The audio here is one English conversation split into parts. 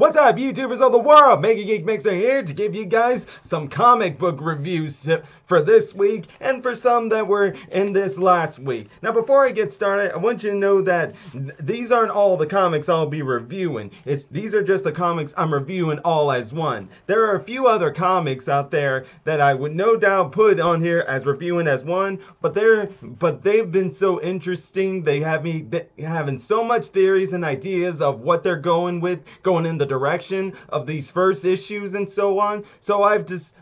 What's up, YouTubers of the world? Mega Geek Mixer here to give you guys some comic book reviews for this week and for some that were in this last week. Now, before I get started, I want you to know that these aren't all the comics I'll be reviewing. These are just the comics I'm reviewing all as one. There are a few other comics out there that I would no doubt put on here as reviewing as one, but they've been so interesting. They have me having so much theories and ideas of what they're going in the direction of these first issues and so on. So what is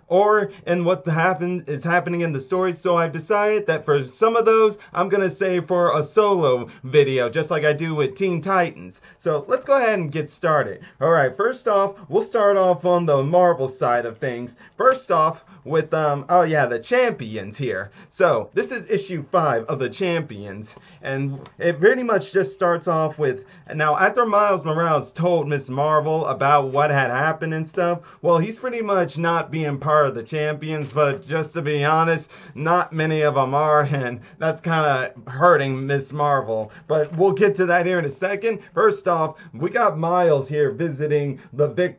happening in the story. So I've decided that for some of those, I'm gonna save for a solo video, just like I do with Teen Titans. So let's go ahead and get started. All right, first off, we'll start off on the Marvel side of things. First off, with the Champions here. So this is issue 5 of the Champions, and it pretty much just starts off with, now after Miles Morales told Ms.Marvel about what had happened and stuff, well, he's pretty much not being part of the Champions, but just to be honest, not many of them are, and that's kind of hurting Ms.Marvel. But we'll get to that here in a second. First off, we got Miles here visiting the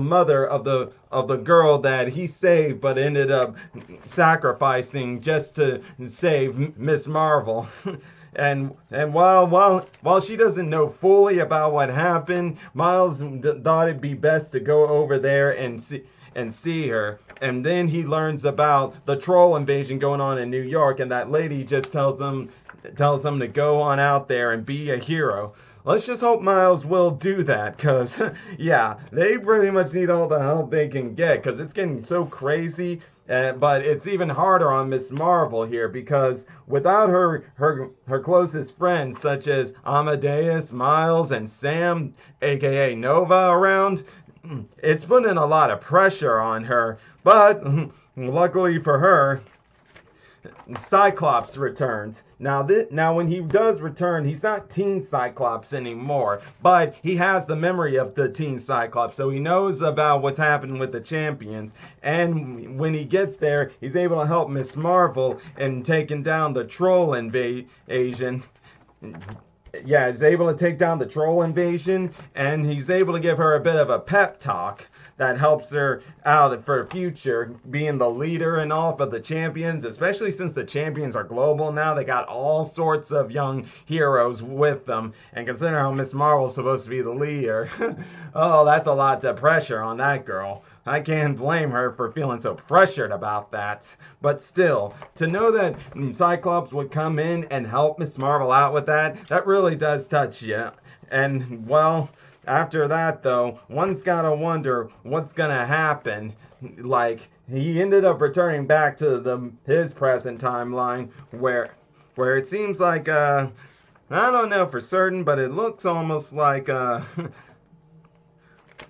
mother of the girl that he saved but ended up sacrificing just to save Ms.Marvel. And while she doesn't know fully about what happened, Miles thought it'd be best to go over there and see her. And then he learns about the troll invasion going on in New York, and that lady just tells him to go on out there and be a hero. Let's just hope Miles will do that, because, yeah, they pretty much need all the help they can get, because it's getting so crazy. But it's even harder on Ms.Marvel here, because without her closest friends, such as Amadeus, Miles, and Sam, aka Nova, around, it's putting a lot of pressure on her. But, luckily for her, Cyclops returns. Now when he does return, he's not Teen Cyclops anymore, but he has the memory of the Teen Cyclops, so he knows about what's happening with the Champions. And when he gets there, he's able to help Ms.Marvel in taking down the troll invasion. Yeah, he's able to take down the troll invasion, and he's able to give her a bit of a pep talk that helps her out for the future, being the leader and all for the Champions, especially since the Champions are global now. They got all sorts of young heroes with them, and considering how Ms.Marvel's supposed to be the leader, oh, that's a lot of pressure on that girl. I can't blame her for feeling so pressured about that. But still, to know that Cyclops would come in and help Ms.Marvel out with that really does touch you. And, well, after that, though, one's gotta wonder what's gonna happen. Like, he ended up returning back to his present timeline, where it seems like, I don't know for certain, but it looks almost like,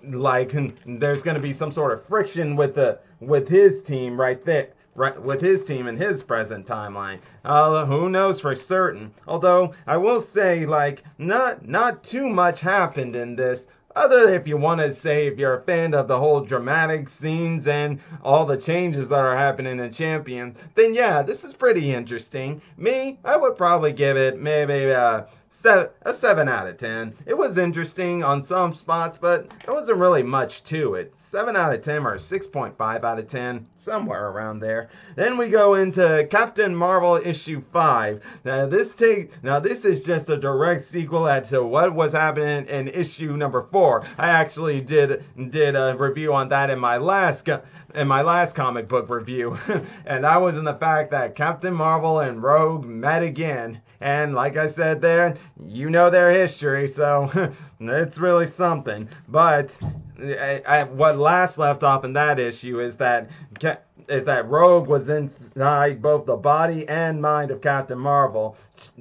like there's going to be some sort of friction with his team right there, with his team in his present timeline. Who knows for certain? Although I will say, like, not too much happened in this. Other, if you want to say, if you're a fan of the whole dramatic scenes and all the changes that are happening in Champions, then yeah, this is pretty interesting. Me, I would probably give it maybe a 7 out of 10. It was interesting on some spots, but there wasn't really much to it. 7 out of 10 or 6.5 out of 10, somewhere around there. Then we go into Captain Marvel issue 5. Now this is just a direct sequel to what was happening in issue number 4. I actually did a review on that in my last comic book review, and that was in the fact that Captain Marvel and Rogue met again. And like I said there, you know their history, so it's really something. But what last left off in that issue is that Rogue was inside both the body and mind of Captain Marvel.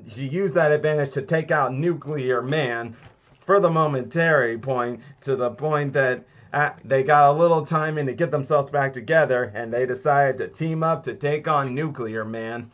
She used that advantage to take out Nuclear Man for the momentary point, to the point that they got a little time in to get themselves back together, and they decided to team up to take on Nuclear Man.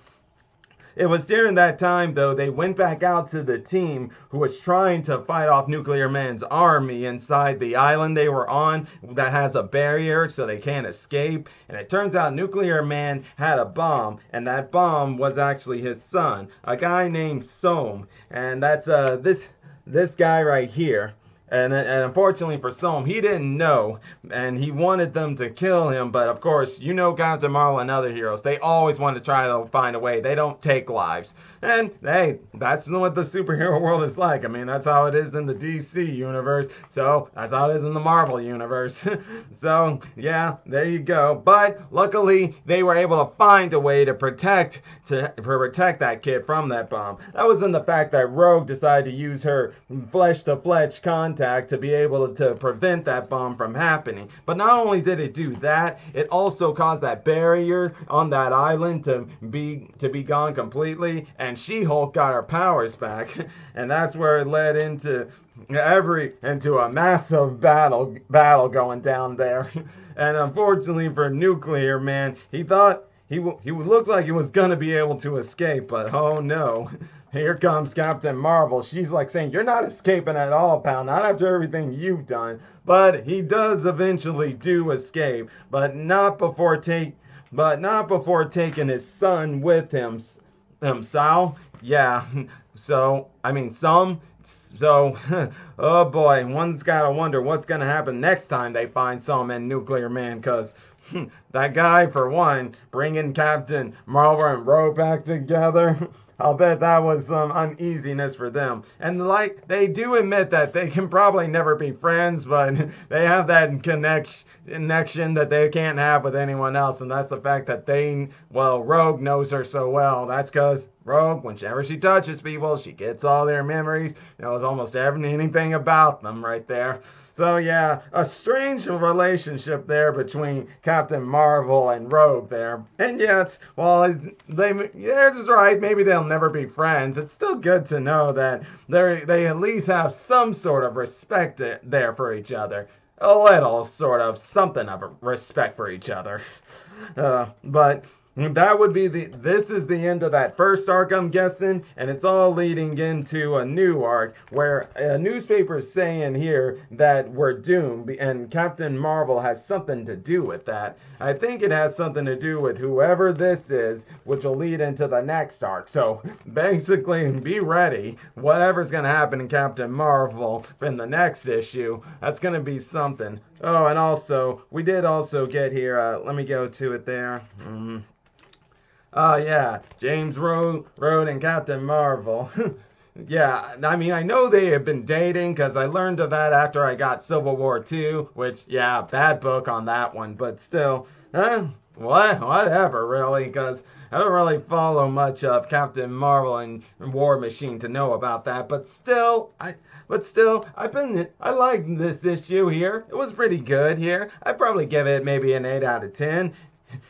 It was during that time, though, they went back out to the team who was trying to fight off Nuclear Man's army inside the island they were on that has a barrier so they can't escape. And it turns out Nuclear Man had a bomb, and that bomb was actually his son, a guy named Soam. And that's this guy right here. And unfortunately for Soam, he didn't know, and he wanted them to kill him. But of course, you know Captain Marvel and other heroes, they always want to try to find a way. They don't take lives. And hey, that's what the superhero world is like. I mean, that's how it is in the DC universe. So that's how it is in the Marvel universe. So yeah, there you go. But luckily, they were able to find a way to protect that kid from that bomb. That was in the fact that Rogue decided to use her flesh-to-flesh contact to be able to prevent that bomb from happening. But not only did it do that, it also caused that barrier on that island to be gone completely, and She-Hulk got her powers back, and that's where it led into a massive battle going down there. And unfortunately for Nuclear Man, he thought he looked like he was gonna be able to escape, but oh no. Here comes Captain Marvel. She's like saying, "You're not escaping at all, pal. Not after everything you've done." But he does eventually do escape, but not before taking his son with him. Sal? Yeah. So, I mean, So, oh boy, one's gotta wonder what's gonna happen next time they find some in Nuclear Man, because that guy, for one, bringing Captain Marvel and Rogue back together, I'll bet that was some uneasiness for them. And like, they do admit that they can probably never be friends, but they have that connection that they can't have with anyone else, and that's the fact that Rogue knows her so well. That's because Rogue, whenever she touches people, she gets all their memories, knows almost anything about them right there. So yeah, a strange relationship there between Captain Marvel and Rogue there. And yet, while they're just right, maybe they'll never be friends, it's still good to know that they at least have some sort of respect there for each other. A little sort of something of a respect for each other. But that would be this is the end of that first arc, I'm guessing, and it's all leading into a new arc where a newspaper is saying here that we're doomed, and Captain Marvel has something to do with that. I think it has something to do with whoever this is, which will lead into the next arc. So basically, be ready. Whatever's going to happen in Captain Marvel in the next issue, that's going to be something. Oh, and also, we did also get here, let me go to it there. Oh, yeah, James Rhodes and Captain Marvel. Yeah, I mean, I know they have been dating because I learned of that after I got Civil War 2, which, yeah, bad book on that one, but still, whatever, really, because I don't really follow much of Captain Marvel and War Machine to know about that, but still, I like this issue here. It was pretty good here. I'd probably give it maybe an 8 out of 10.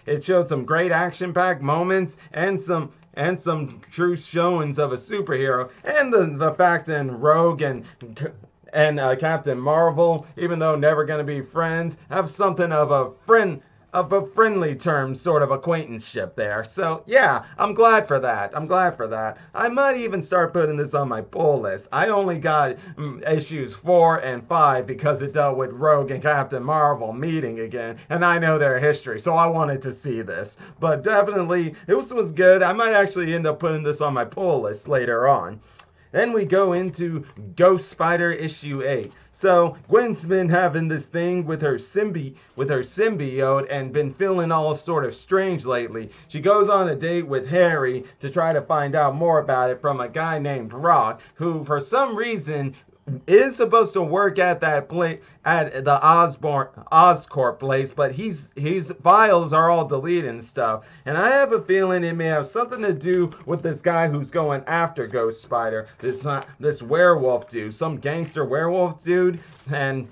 It showed some great action-packed moments and some true showings of a superhero, and the fact in Rogue and Captain Marvel, even though never gonna be friends, have something of a friendly term sort of acquaintanceship there. So yeah, I'm glad for that. I might even start putting this on my pull list. I only got issues 4 and 5 because it dealt with Rogue and Captain Marvel meeting again, and I know their history, so I wanted to see this. But definitely, this was good. I might actually end up putting this on my pull list later on. Then we go into Ghost Spider issue 8. So Gwen's been having this thing with her symbiote and been feeling all sort of strange lately. She goes on a date with Harry to try to find out more about it from a guy named Rock, who for some reason is supposed to work at that place at the Oscorp place, but his files are all deleted and stuff. And I have a feeling it may have something to do with this guy who's going after Ghost Spider, this werewolf dude, some gangster werewolf dude, and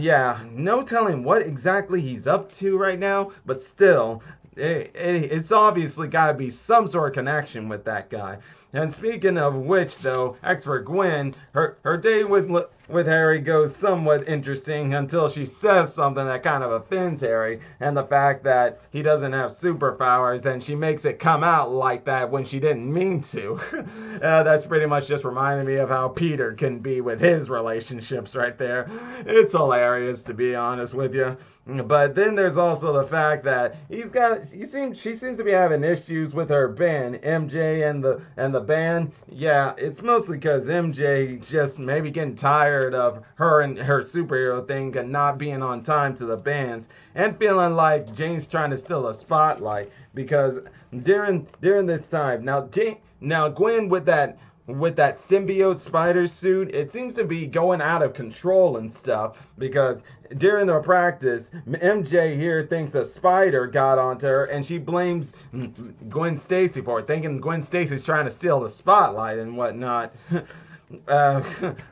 yeah, no telling what exactly he's up to right now, but still, it's obviously got to be some sort of connection with that guy. And speaking of which, though, as for Gwen, her date with Harry goes somewhat interesting until she says something that kind of offends Harry, and the fact that he doesn't have superpowers, and she makes it come out like that when she didn't mean to. That's pretty much just reminding me of how Peter can be with his relationships right there. It's hilarious, to be honest with you. But then there's also the fact that she seems to be having issues with her Ben, MJ, and the band, yeah, it's mostly because MJ just maybe getting tired of her and her superhero thing and not being on time to the bands and feeling like Jane's trying to steal a spotlight because during this time now Gwen with that symbiote spider suit, it seems to be going out of control and stuff because during their practice, MJ here thinks a spider got onto her and she blames Gwen Stacy for it, thinking Gwen Stacy's trying to steal the spotlight and whatnot. uh,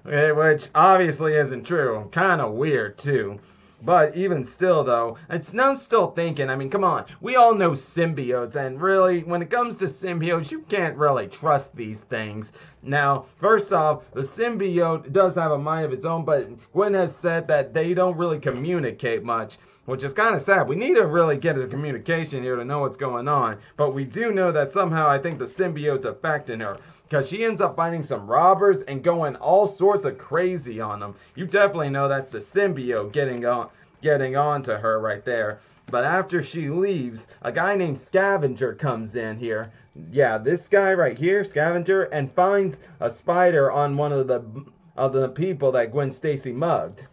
which obviously isn't true. Kind of weird, too. But even still, though, it's now still thinking, I mean, come on, we all know symbiotes, and really, when it comes to symbiotes, you can't really trust these things. Now, first off, the symbiote does have a mind of its own, but Gwen has said that they don't really communicate much, which is kind of sad. We need to really get a communication here to know what's going on, but we do know that somehow I think the symbiote's affecting her. Because she ends up finding some robbers and going all sorts of crazy on them. You definitely know that's the symbiote getting on to her right there. But after she leaves, a guy named Scavenger comes in here. Yeah, this guy right here, Scavenger, and finds a spider on one of the people that Gwen Stacy mugged.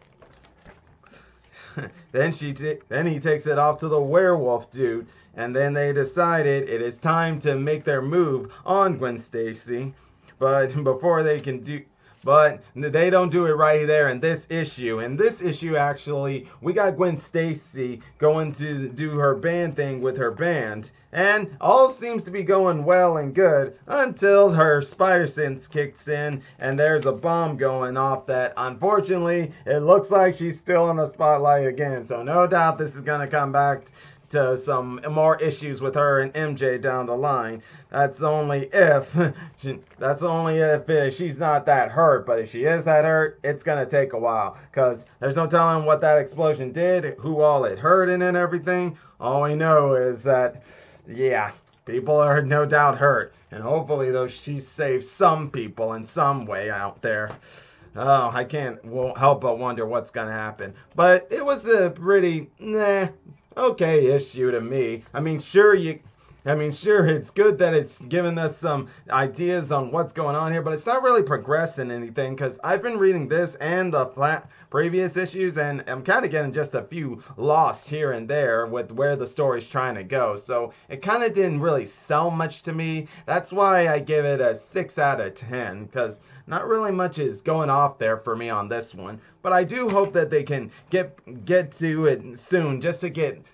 Then he takes it off to the werewolf dude, and then they decided it is time to make their move on Gwen Stacy. But they don't do it right there in this issue. In this issue, actually, we got Gwen Stacy going to do her band thing with her band. And all seems to be going well and good until her spider sense kicks in and there's a bomb going off that, unfortunately, it looks like she's still in the spotlight again. So no doubt this is going to come back to some more issues with her and MJ down the line. That's only if she's not that hurt, but if she is that hurt, it's gonna take a while, because there's no telling what that explosion did, who all it hurt and everything. All we know is that, yeah, people are no doubt hurt, and hopefully though she saved some people in some way out there. Oh, won't help but wonder what's gonna happen. But it was a pretty okay issue to me. I mean, sure, it's good that it's given us some ideas on what's going on here, but it's not really progressing anything, because I've been reading this and the previous issues, and I'm kind of getting just a few lost here and there with where the story's trying to go, so it kind of didn't really sell much to me. That's why I give it a 6 out of 10, because not really much is going off there for me on this one. But I do hope that they can get to it soon, just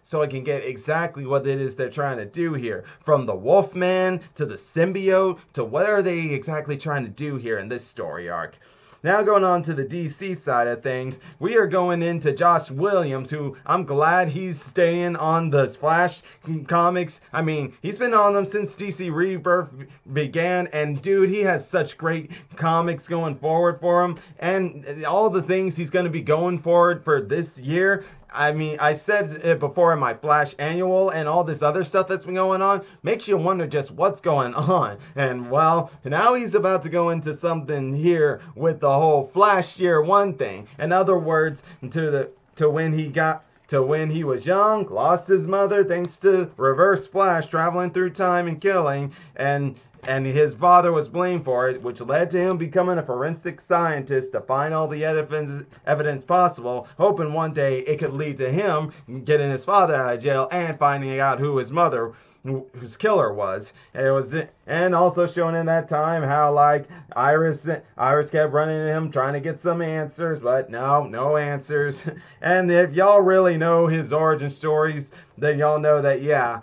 so I can get exactly what it is they're trying to do here. From the Wolfman to the symbiote to what are they exactly trying to do here in this story arc. Now going on to the DC side of things, we are going into Josh Williams, who I'm glad he's staying on the Flash comics. I mean, he's been on them since DC Rebirth began, and dude, he has such great comics going forward for him, and all the things he's going to be going forward for this year. I mean, I said it before in my Flash annual, and all this other stuff that's been going on makes you wonder just what's going on. And well, now he's about to go into something here with the whole Flash Year 1 thing. In other words, to when he was young, lost his mother thanks to Reverse Flash traveling through time and killing, and his father was blamed for it, which led to him becoming a forensic scientist to find all the evidence possible, hoping one day it could lead to him getting his father out of jail and finding out who his killer was. And also showing in that time how, like, Iris kept running to him trying to get some answers, but no answers. And if y'all really know his origin stories, then y'all know that, yeah,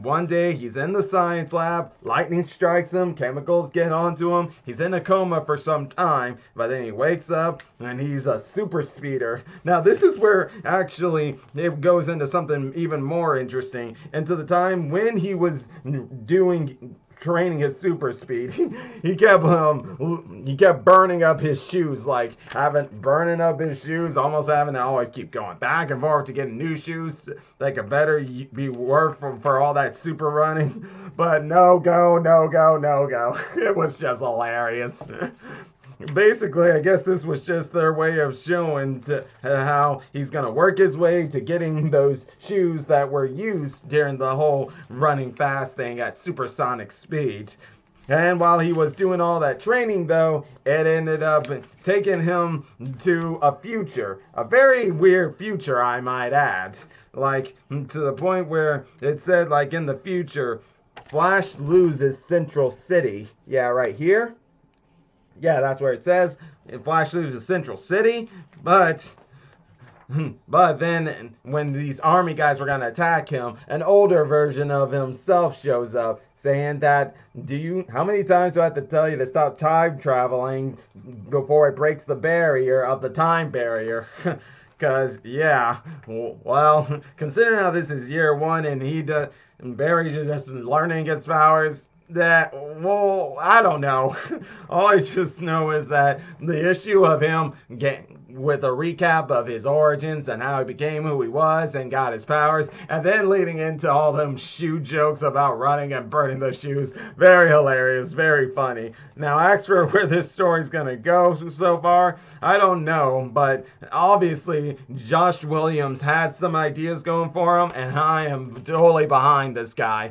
one day he's in the science lab, lightning strikes him, chemicals get onto him, he's in a coma for some time, but then he wakes up and he's a super speeder. Now this is where actually it goes into something even more interesting, into the time when he was training his super speed. He kept burning up his shoes, almost having to always keep going back and forth to get new shoes that could better be worth for all that super running. But no go. It was just hilarious. Basically, I guess this was just their way of showing how he's going to work his way to getting those shoes that were used during the whole running fast thing at supersonic speed. And while he was doing all that training, though, it ended up taking him to a future. A very weird future, I might add. Like, to the point where it said, like, in the future, Flash loses Central City. Yeah, right here. Yeah, that's where it says. Flash loses Central City, but then when these army guys were going to attack him, an older version of himself shows up saying that, how many times do I have to tell you to stop time traveling before it breaks the barrier of the time barrier? Because, yeah, well, considering how this is year one and and Barry's just learning his powers, well, I don't know. All I just know is that the issue of him with a recap of his origins and how he became who he was and got his powers, and then leading into all them shoe jokes about running and burning the shoes. Very hilarious, very funny. Now, as for where this story's gonna go so far, I don't know, but obviously Josh Williams has some ideas going for him, and I am totally behind this guy.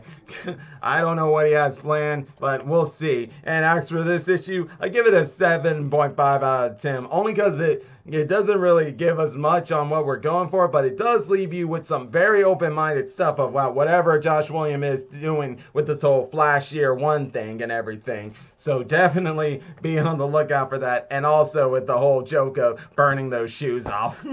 I don't know what he has planned, but we'll see. And as for this issue, I give it a 7.5 out of 10, only because it doesn't really give us much on what we're going for, but it does leave you with some very open-minded stuff about whatever Josh Williams is doing with this whole Flash Year 1 thing and everything. So definitely be on the lookout for that, and also with the whole joke of burning those shoes off.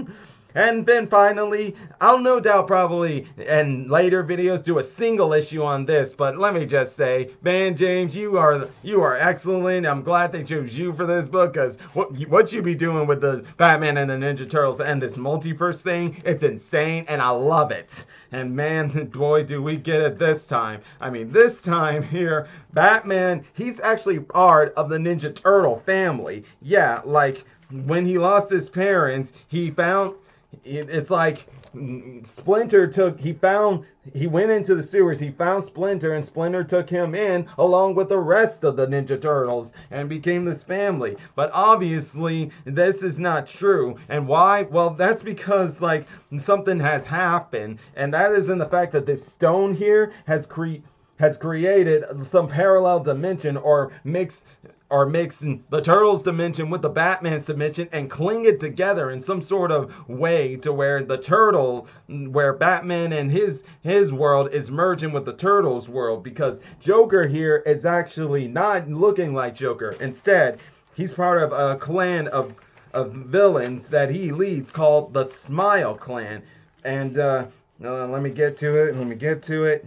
And then finally, I'll no doubt probably in later videos do a single issue on this, but let me just say, man, James, you are excellent. I'm glad they chose you for this book, because what you be doing with the Batman and the Ninja Turtles and this multiverse thing, it's insane, and I love it. And man, boy, do we get it this time. I mean, this time here, Batman, he's actually part of the Ninja Turtle family. Yeah, like, when he lost his parents, it's like Splinter he went into the sewers, he found Splinter, and Splinter took him in along with the rest of the Ninja Turtles and became this family. But obviously, this is not true. And why? Well, that's because, like, something has happened, and that is in the fact that this stone here has created some parallel dimension, or mix the Turtles dimension with the Batman's dimension and cling it together in some sort of way to where where Batman and his world is merging with the Turtles world, because Joker here is actually not looking like Joker. Instead, he's part of a clan of villains that he leads called the Smile Clan. And let me get to it.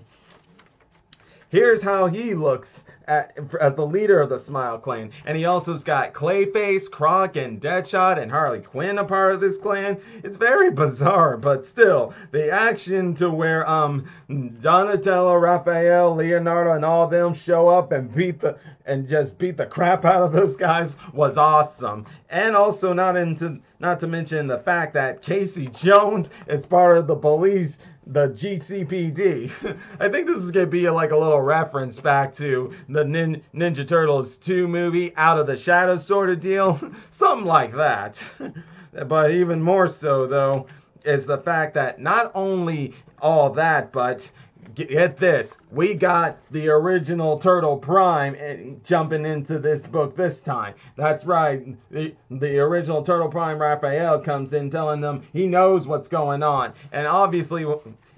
Here's how he looks as the leader of the Smile Clan. And he also's got Clayface, Croc, and Deadshot, and Harley Quinn a part of this clan. It's very bizarre, but still, the action to where Donatello, Raphael, Leonardo, and all of them show up and just beat the crap out of those guys was awesome. And also not to mention the fact that Casey Jones is part of the police, the GCPD. I think this is going to be like a little reference back to the Ninja Turtles 2 movie, Out of the Shadows sort of deal. Something like that. But even more so, though, is the fact that not only all that, but get this, we got the original Turtle Prime jumping into this book this time. That's right, the original Turtle Prime Raphael comes in telling them he knows what's going on. And obviously,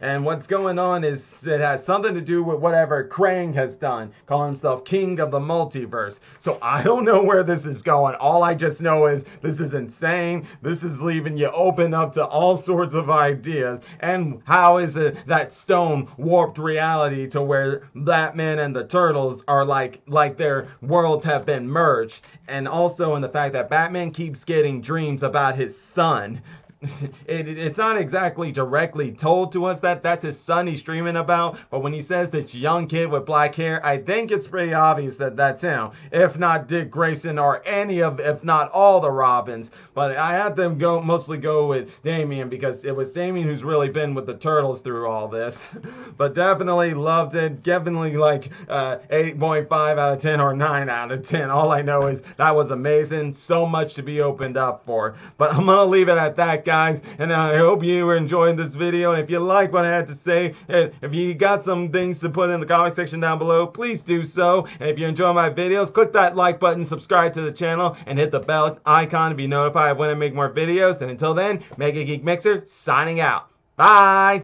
what's going on is it has something to do with whatever Krang has done, calling himself King of the Multiverse. So I don't know where this is going. All I just know is this is insane. This is leaving you open up to all sorts of ideas. And how is it that Stone warped reality to where Batman and the Turtles are like their worlds have been merged? And also in the fact that Batman keeps getting dreams about his son. It's not exactly directly told to us that that's his son he's dreaming about, but when he says this young kid with black hair, I think it's pretty obvious that that's him, if not Dick Grayson or if not all the Robins. But I had them mostly go with Damian, because it was Damian who's really been with the Turtles through all this. But definitely loved it. Definitely like 8.5 out of 10 or 9 out of 10. All I know is that was amazing. So much to be opened up for. But I'm gonna leave it at that, guys, and I hope you were enjoying this video. And if you like what I had to say, and if you got some things to put in the comment section down below, please do so. And if you enjoy my videos, click that like button, subscribe to the channel, and hit the bell icon to be notified when I make more videos. And until then, Mega Geek Mixer signing out. Bye!